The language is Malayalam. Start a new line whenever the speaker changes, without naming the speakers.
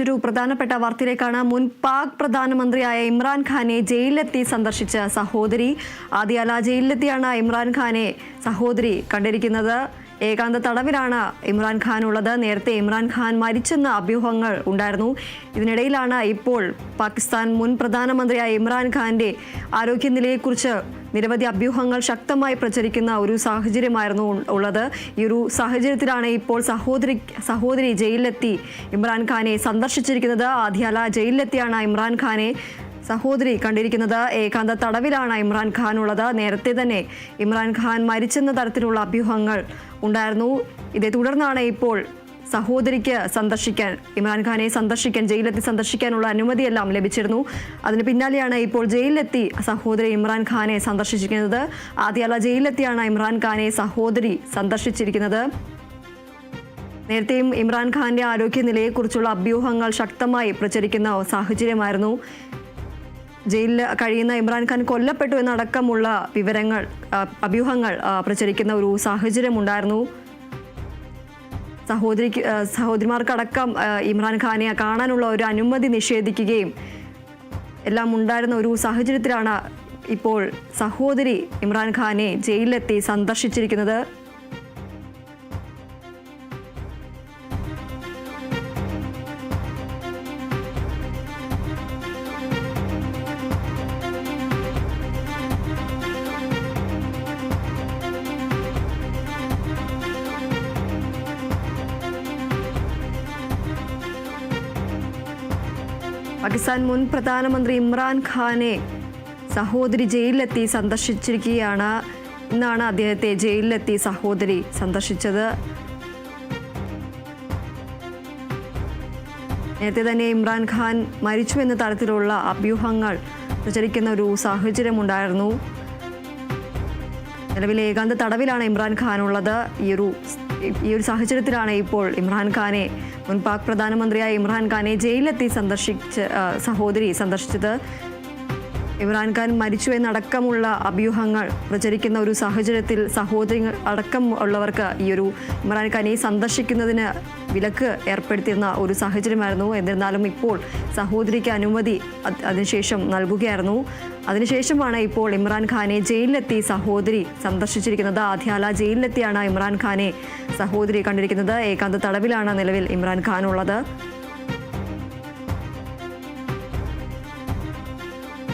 ഒരു പ്രധാനപ്പെട്ട വാർത്തയിലേക്കാണ്. മുൻ പാക് പ്രധാനമന്ത്രിയായ ഇമ്രാൻഖാനെ ജയിലിലെത്തി സന്ദർശിച്ച സഹോദരി. ആദ്യാല ജയിലിലെത്തിയാണ് ഇമ്രാൻഖാനെ സഹോദരി കണ്ടിരിക്കുന്നത്. ഏകാന്ത തടവിലാണ് ഇമ്രാൻഖാൻ ഉള്ളത്. നേരത്തെ ഇമ്രാൻഖാൻ മരിച്ചെന്ന അഭ്യൂഹങ്ങൾ ഉണ്ടായിരുന്നു. ഇതിനിടയിലാണ് ഇപ്പോൾ പാകിസ്ഥാൻ മുൻ പ്രധാനമന്ത്രിയായ ഇമ്രാൻഖാന്റെ ആരോഗ്യനിലയെക്കുറിച്ച് നിരവധി അഭ്യൂഹങ്ങൾ ശക്തമായി പ്രചരിക്കുന്ന ഒരു സാഹചര്യമായിരുന്നു ഉള്ളത്. ഈ ഒരു സാഹചര്യത്തിലാണ് ഇപ്പോൾ സഹോദരി ജയിലിലെത്തി ഇമ്രാൻഖാനെ സന്ദർശിച്ചിരിക്കുന്നത്. ആദ്യാല ജയിലിലെത്തിയാണ് ഇമ്രാൻഖാനെ സഹോദരി കണ്ടിരിക്കുന്നത്. ഏകാന്ത തടവിലാണ് ഇമ്രാൻഖാൻ ഉള്ളത്. നേരത്തെ തന്നെ ഇമ്രാൻഖാൻ മരിച്ചെന്ന തരത്തിലുള്ള അഭ്യൂഹങ്ങൾ ഉണ്ടായിരുന്നു. ഇതേ തുടർന്നാണ് ഇപ്പോൾ സഹോദരിക്ക് ഇമ്രാൻഖാനെ ജയിലെത്തി സന്ദർശിക്കാനുള്ള അനുമതിയെല്ലാം ലഭിച്ചിരുന്നു. അതിന് പിന്നാലെയാണ് ഇപ്പോൾ ജയിലിലെത്തി സഹോദരി ഇമ്രാൻഖാനെ സന്ദർശിച്ചിരിക്കുന്നത്. ആദ്യാല ജയിലിലെത്തിയാണ് ഇമ്രാൻഖാനെ സഹോദരി സന്ദർശിച്ചിരിക്കുന്നത്. നേരത്തെയും ഇമ്രാൻഖാന്റെ ആരോഗ്യനിലയെക്കുറിച്ചുള്ള അഭ്യൂഹങ്ങൾ ശക്തമായി പ്രചരിക്കുന്ന സാഹചര്യമായിരുന്നു. ജയിലിൽ കഴിയുന്ന ഇമ്രാൻഖാൻ കൊല്ലപ്പെട്ടു എന്നടക്കമുള്ള അഭ്യൂഹങ്ങൾ പ്രചരിക്കുന്ന ഒരു സാഹചര്യമുണ്ടായിരുന്നു. സഹോദരിമാർക്കടക്കം ഇമ്രാൻഖാനെ കാണാനുള്ള ഒരു അനുമതി നിഷേധിക്കുകയും എല്ലാം ഉണ്ടായിരുന്ന ഒരു സാഹചര്യത്തിലാണ് ഇപ്പോൾ സഹോദരി ഇമ്രാൻഖാനെ ജയിലിലെത്തി സന്ദർശിച്ചിരിക്കുന്നത്. പാകിസ്ഥാൻ മുൻ പ്രധാനമന്ത്രി ഇമ്രാൻഖാനെ സഹോദരി ജയിലിലെത്തി സന്ദർശിച്ചിരിക്കുകയാണ്. ഇന്നാണ് അദ്ദേഹത്തെ ജയിലിലെത്തി സഹോദരി സന്ദർശിച്ചത്. നേരത്തെ തന്നെ ഇമ്രാൻഖാൻ മരിച്ചു എന്ന തരത്തിലുള്ള അഭ്യൂഹങ്ങൾ പ്രചരിക്കുന്ന ഒരു സാഹചര്യമുണ്ടായിരുന്നു. നിലവിൽ ഏകാന്ത തടവിലാണ് ഇമ്രാൻഖാൻ ഉള്ളത്. ഈ ഒരു സാഹചര്യത്തിലാണ് ഇപ്പോൾ ഇമ്രാൻഖാനെ മുൻ പാക് പ്രധാനമന്ത്രിയായ ഇമ്രാൻഖാനെ ജയിലിലെത്തി സഹോദരി സന്ദർശിച്ചത്. ഇമ്രാൻഖാൻ മരിച്ചു എന്നടക്കമുള്ള അഭ്യൂഹങ്ങൾ പ്രചരിക്കുന്ന ഒരു സാഹചര്യത്തിൽ സഹോദരികൾ അടക്കം ഉള്ളവർക്ക് ഈ ഒരു ഇമ്രാൻഖാനെ സന്ദർശിക്കുന്നതിന് വിലക്ക് ഏർപ്പെടുത്തിയിരുന്ന ഒരു സാഹചര്യമായിരുന്നു. എന്നിരുന്നാലും ഇപ്പോൾ സഹോദരിക്ക് അനുമതി അതിനുശേഷം നൽകുകയായിരുന്നു. അതിനുശേഷമാണ് ഇപ്പോൾ ഇമ്രാൻഖാനെ ജയിലിലെത്തി സഹോദരി സന്ദർശിച്ചിരിക്കുന്നത്. ആദ്യാല ജയിലിലെത്തിയാണ് ഇമ്രാൻഖാനെ സഹോദരി കണ്ടിരിക്കുന്നത്. ഏകാന്ത തടവിലാണ് നിലവിൽ ഇമ്രാൻഖാൻ ഉള്ളത്.